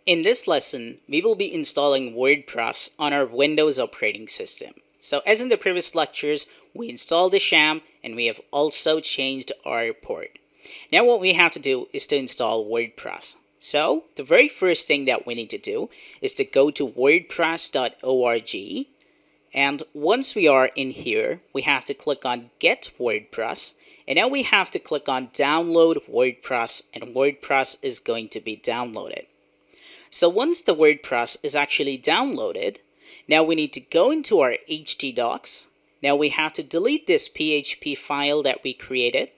In this lesson, we will be installing WordPress on our Windows operating system. So as in the previous lectures, we installed the sham and we have also changed our port. Now what we have to do is to install WordPress. So the very first thing that we need to do is to go to wordpress.org, and once we are in here, we have to click on Get WordPress, and now we have to click on Download WordPress, and WordPress is going to be downloaded. So once the WordPress is actually downloaded, now we need to go into our htdocs. Now we have to delete this PHP file that we created.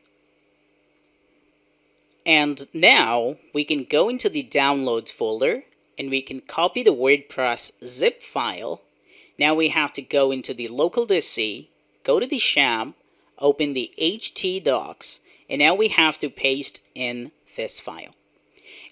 And now we can go into the downloads folder and we can copy the WordPress zip file. Now we have to go into the local disk C, go to the sham, open the htdocs, and now we have to paste in this file.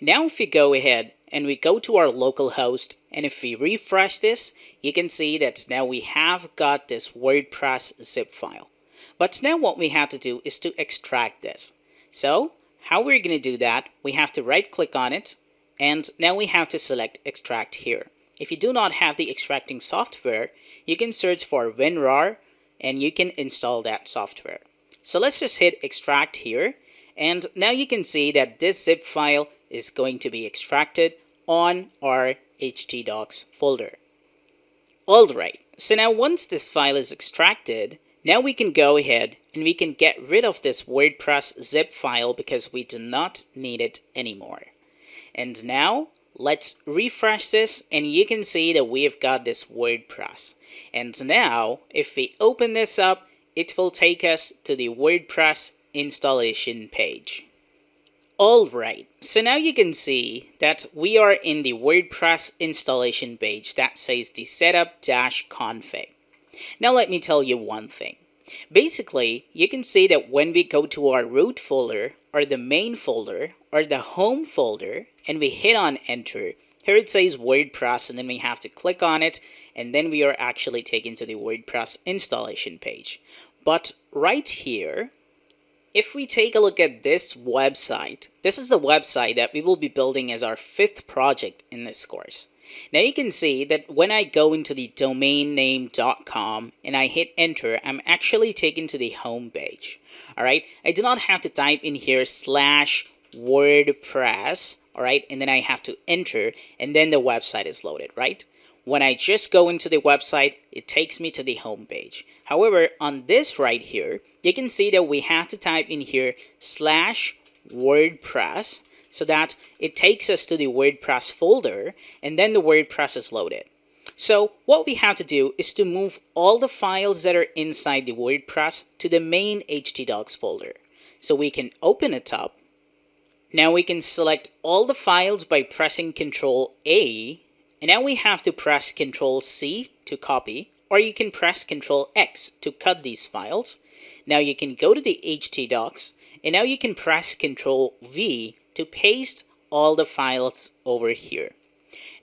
Now if we go ahead and we go to our local host, and if we refresh this, you can see that now we have got this WordPress zip file. But now what we have to do is to extract this. So how we're going to do that, we have to right click on it, and now we have to select extract here. If you do not have the extracting software, you can search for WinRAR and you can install that software. So let's just hit extract here, and now you can see that this zip file is going to be extracted on our htdocs folder. Alright, so now once this file is extracted, now we can go ahead and we can get rid of this WordPress zip file because we do not need it anymore. And now let's refresh this and you can see that we have got this WordPress. And now if we open this up, it will take us to the WordPress installation page. Alright, so now you can see that we are in the WordPress installation page that says the setup-config. Now let me tell you one thing. Basically, you can see that when we go to our root folder or the main folder or the home folder and we hit on enter, here it says WordPress and then we have to click on it and then we are actually taken to the WordPress installation page. But right here, if we take a look at this website, this is a website that we will be building as our 5th project in this course. Now you can see that when I go into the domainname.com and I hit enter, I'm actually taken to the home page. Alright, I do not have to type in here /WordPress, alright, and then I have to enter and then the website is loaded, right? When I just go into the website, it takes me to the home page. However, on this right here, you can see that we have to type in here /WordPress so that it takes us to the WordPress folder and then the WordPress is loaded. So what we have to do is to move all the files that are inside the WordPress to the main htdocs folder. So we can open it up. Now we can select all the files by pressing Ctrl A, and now we have to press Ctrl C to copy, or you can press Ctrl X to cut these files. Now you can go to the htdocs, and now you can press Ctrl V to paste all the files over here.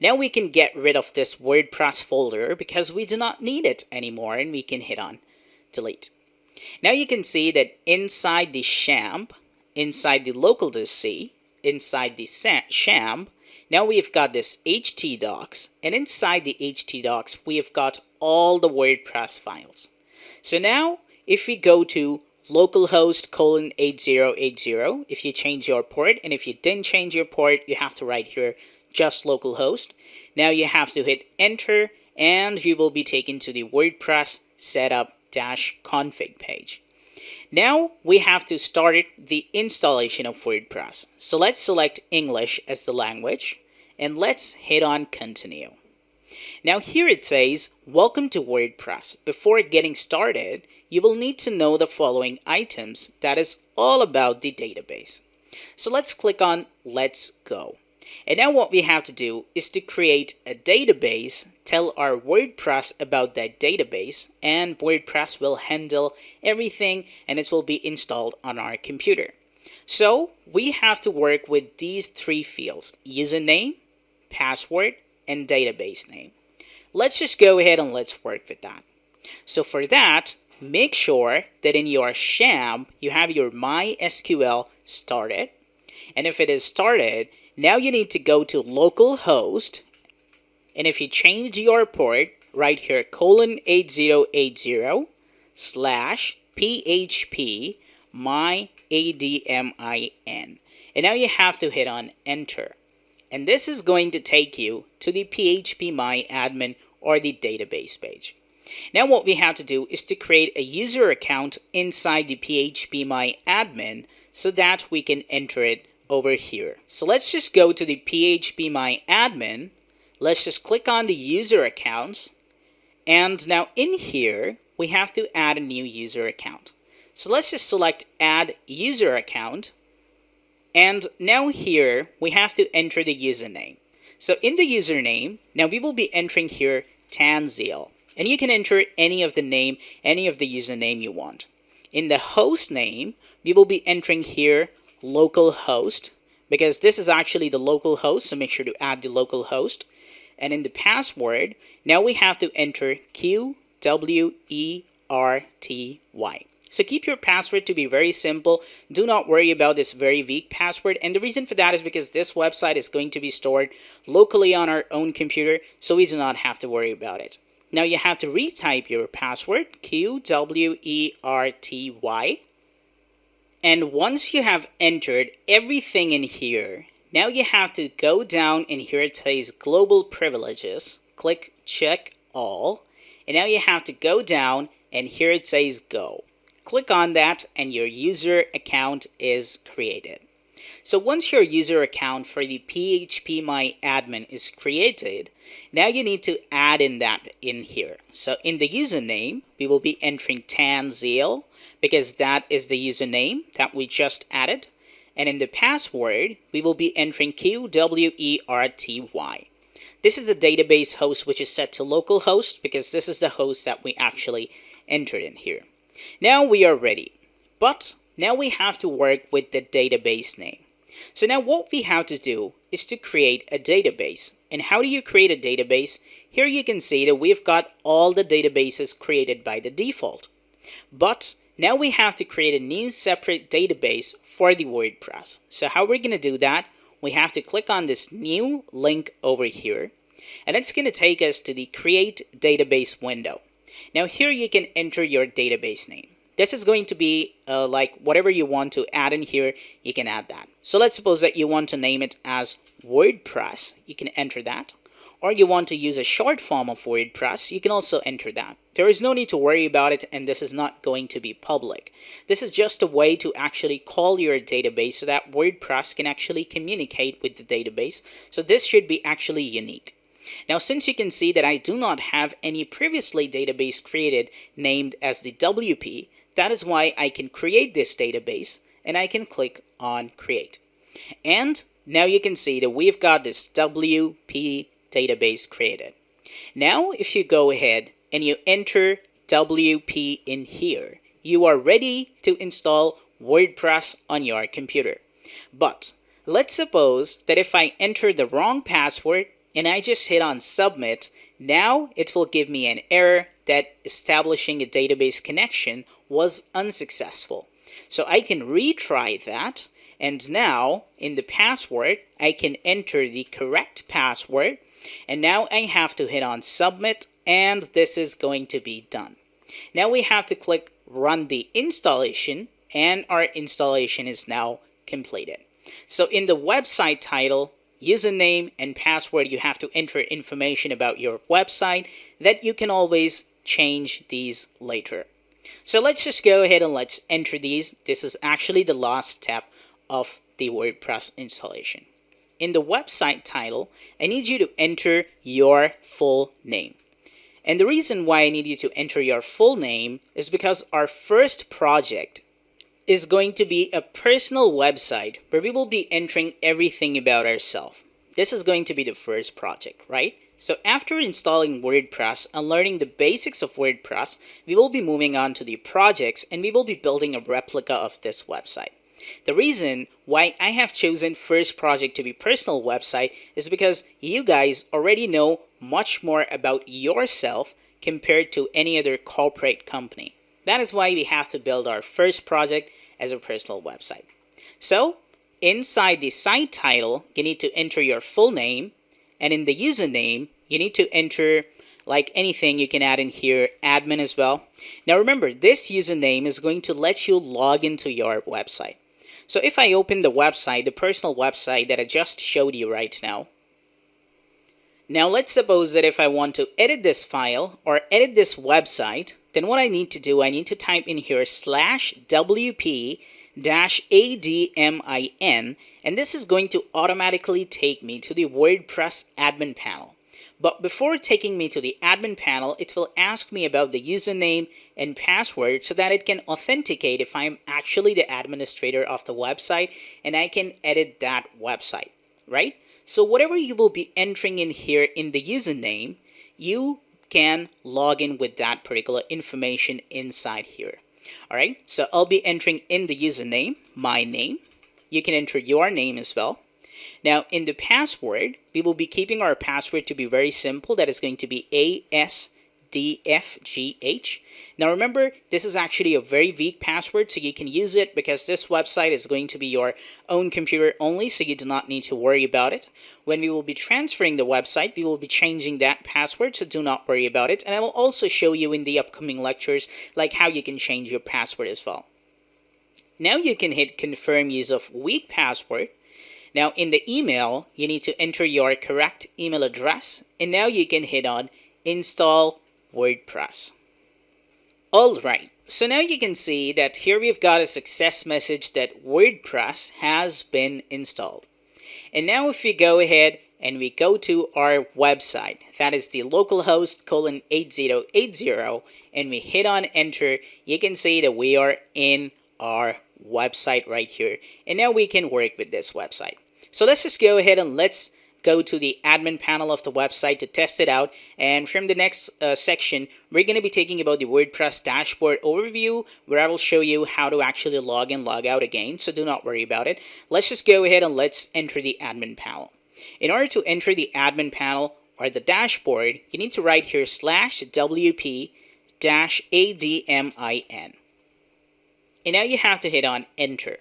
Now we can get rid of this WordPress folder because we do not need it anymore, and we can hit on delete. Now you can see that inside the sham, inside the local disk C, inside the sham, now we've got this htdocs, and inside the htdocs we have got all the WordPress files. So now if we go to localhost :8080, if you change your port, and if you didn't change your port, you have to write here just localhost. Now you have to hit enter and you will be taken to the WordPress setup-config page. Now we have to start the installation of WordPress. So let's select English as the language and let's hit on continue. Now here it says, welcome to WordPress. Before getting started, you will need to know the following items, that is all about the database. So let's click on let's go. And now what we have to do is to create a database, tell our WordPress about that database, and WordPress will handle everything and it will be installed on our computer. So we have to work with these 3 fields: username, password, and database name. Let's just go ahead and let's work with that. So for that, make sure that in your sham you have your MySQL started, and if it is started, Now you need to go to localhost, and if you change your port right here, :8080 slash php my admin, and now you have to hit on enter, and this is going to take you to the php my admin or the database page. Now what we have to do is to create a user account inside the php my admin so that we can enter it over here. So let's just go to the php my admin. Let's just click on the user accounts, and now in here we have to add a new user account. So let's just select add user account, and now here we have to enter the username. So in the username, now we will be entering here Tanzil, and you can enter any of the name, any of the username you want. In the host name, we will be entering here localhost, because this is actually the local host, so make sure to add the local host. And in the password, now we have to enter QWERTY. So keep your password to be very simple. Do not worry about this very weak password. And the reason for that is because this website is going to be stored locally on our own computer, so we do not have to worry about it. Now you have to retype your password, QWERTY. And once you have entered everything in here, now you have to go down, and here it says global privileges. Click check all. And now you have to go down, and here it says go. Click on that, and your user account is created. So once your user account for the php my admin is created, now you need to add in that in here. So in the username, we will be entering Tanzil, because that is the username that we just added. And in the password, we will be entering QWERTY. This is the database host, which is set to localhost, because this is the host that we actually entered in here. Now we are ready, but now we have to work with the database name. So now what we have to do is to create a database. And how do you create a database? Here you can see that we've got all the databases created by the default. But now we have to create a new separate database for the WordPress. So how we're going to do that? We have to click on this new link over here, and it's going to take us to the create database window. Now here you can enter your database name. This is going to be like whatever you want to add in here, you can add that. So let's suppose that you want to name it as WordPress. You can enter that. Or you want to use a short form of WordPress, you can also enter that. There is no need to worry about it, and this is not going to be public. This is just a way to actually call your database so that WordPress can actually communicate with the database. So this should be actually unique. Now, since you can see that I do not have any previously database created named as the WP, that is why I can create this database, and I can click on create. And now you can see that we've got this WP database created. Now if you go ahead and you enter WP in here, you are ready to install WordPress on your computer. But let's suppose that if I enter the wrong password and I just hit on submit, now it will give me an error that establishing a database connection was unsuccessful. So I can retry that, and now in the password I can enter the correct password. And now I have to hit on submit, and this is going to be done. Now we have to click run the installation, and our installation is now completed. So in the website title, username, and password, you have to enter information about your website that you can always change these later. So let's just go ahead and let's enter these. This is actually the last step of the WordPress installation. In the website title, I need you to enter your full name. And the reason why I need you to enter your full name is because our first project is going to be a personal website where we will be entering everything about ourselves. This is going to be the first project, right? So after installing WordPress and learning the basics of WordPress, we will be moving on to the projects, and we will be building a replica of this website. The reason why I have chosen first project to be personal website is because you guys already know much more about yourself compared to any other corporate company. That is why we have to build our first project as a personal website. So inside the site title, you need to enter your full name, and in the username, you need to enter like anything you can add in here, admin as well. Now remember, this username is going to let you log into your website. So if I open the website, the personal website that I just showed you right now. Now let's suppose that if I want to edit this file or edit this website, then what I need to do, I need to type in here /wp-admin, and this is going to automatically take me to the WordPress admin panel. But before taking me to the admin panel, it will ask me about the username and password so that it can authenticate if I'm actually the administrator of the website and I can edit that website, right? So whatever you will be entering in here in the username, you can log in with that particular information inside here. All right, so I'll be entering in the username, my name. You can enter your name as well. Now in the password, we will be keeping our password to be very simple. That is going to be ASDFGH. Now remember, this is actually a very weak password, so you can use it because this website is going to be your own computer only, so you do not need to worry about it. When we will be transferring the website, we will be changing that password, so do not worry about it. And I will also show you in the upcoming lectures like how you can change your password as well. Now you can hit confirm use of weak password. Now in the email, you need to enter your correct email address, and now you can hit on install WordPress. Alright, so now you can see that here we've got a success message that WordPress has been installed. And now if we go ahead and we go to our website, that is the localhost :8080, and we hit on enter, you can see that we are in our website right here. And now we can work with this website. So let's just go ahead and let's go to the admin panel of the website to test it out. And from the next section, we're going to be taking about the WordPress dashboard overview, where I will show you how to actually log in, log out again. So do not worry about it. Let's just go ahead and let's enter the admin panel. In order to enter the admin panel or the dashboard, you need to write here /wp-admin. And now you have to hit on enter.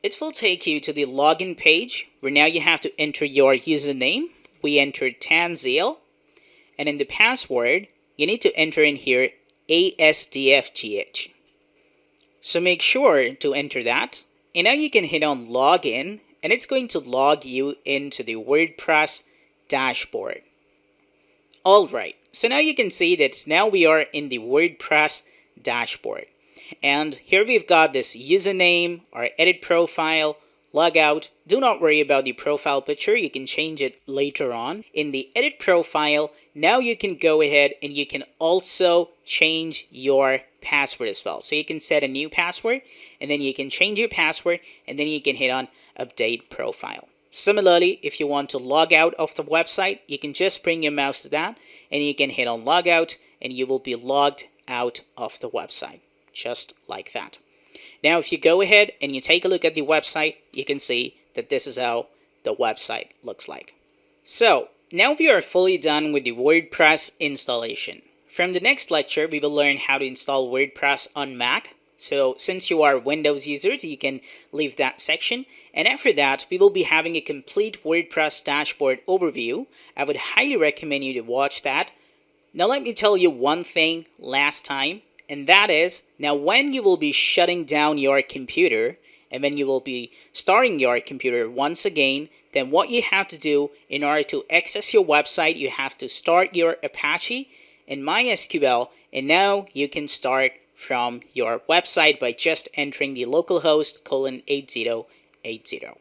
It will take you to the login page where now you have to enter your username. We entered Tanzil, and in the password you need to enter in here ASDFGH. So make sure to enter that, and now you can hit on login, and it's going to log you into the WordPress dashboard. Alright, so now you can see that now we are in the WordPress dashboard. And here we've got this username, our edit profile, logout. Do not worry about the profile picture. You can change it later on. In the edit profile, now you can go ahead and you can also change your password as well. So you can set a new password, and then you can change your password, and then you can hit on update profile. Similarly, if you want to log out of the website, you can just bring your mouse to that, and you can hit on logout, and you will be logged out of the website. Just like that. Now if you go ahead and you take a look at the website, you can see that this is how the website looks like. So now we are fully done with the WordPress installation. From the next lecture, we will learn how to install WordPress on Mac. So since you are Windows users, you can leave that section. And after that, we will be having a complete WordPress dashboard overview. I would highly recommend you to watch that. Now let me tell you one thing last time. And that is, now when you will be shutting down your computer and when you will be starting your computer once again, then what you have to do in order to access your website, you have to start your Apache and MySQL, and now you can start from your website by just entering the localhost :8080.